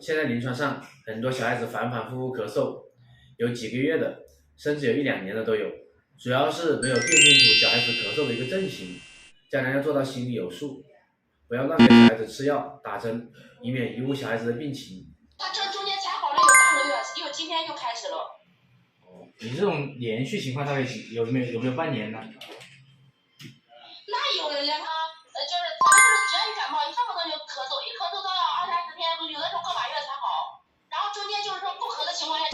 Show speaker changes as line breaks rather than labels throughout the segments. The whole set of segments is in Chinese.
现在临床上很多小孩子反反复复咳嗽，有几个月的，甚至有一两年的都有，主要是没有辨清楚小孩子咳嗽的一个症型，家长要做到心里有数，不要乱给小孩子吃药打针，以免贻误小孩子的病情。
他这中间才好了有半个月，今天又开始了。
你这种连续情况大概有没有半年呢？
那有人家他就是反正就是只要一感冒，一上课就咳嗽，一咳嗽都要20-30天，有的时候个把月才好。然后中间就是说不咳的情况下，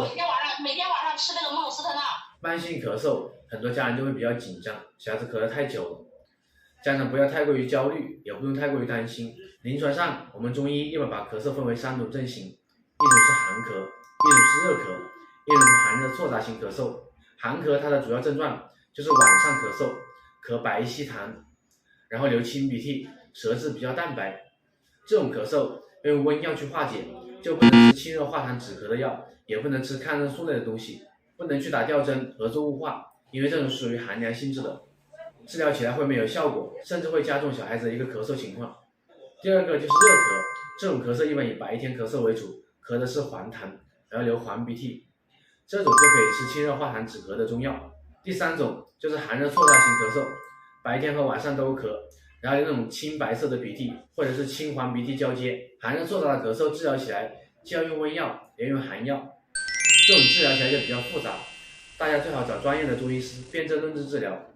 每天晚上吃那个孟斯特钠。
慢性咳嗽，很多家人就会比较紧张，小孩子咳得太久了。家长不要太过于焦虑，也不用太过于担心。临床上，我们中医一般把咳嗽分为3种症型，一种是寒咳，一种是热咳，一种是寒热错杂型咳嗽。寒咳它的主要症状就是晚上咳嗽，咳白稀痰，然后流清鼻涕，舌质比较淡白。这种咳嗽要用温药去化解，就不能吃清热化痰止咳的药，也不能吃抗生素类的东西，不能去打吊针和做雾化，因为这种属于寒凉性质的，治疗起来会没有效果，甚至会加重小孩子的一个咳嗽情况。第二个就是热咳，这种咳嗽一般以白天咳嗽为主，咳的是黄痰，然后流黄鼻涕，这种就可以吃清热化痰止咳的中药。第三种就是寒热错杂型咳嗽，白天和晚上都咳，然后有那种青白色的鼻涕或者是青黄鼻涕交接。寒热错杂的咳嗽治疗起来既要用温药也要用寒药，这种治疗起来就比较复杂，大家最好找专业的中医师辨证论治治疗。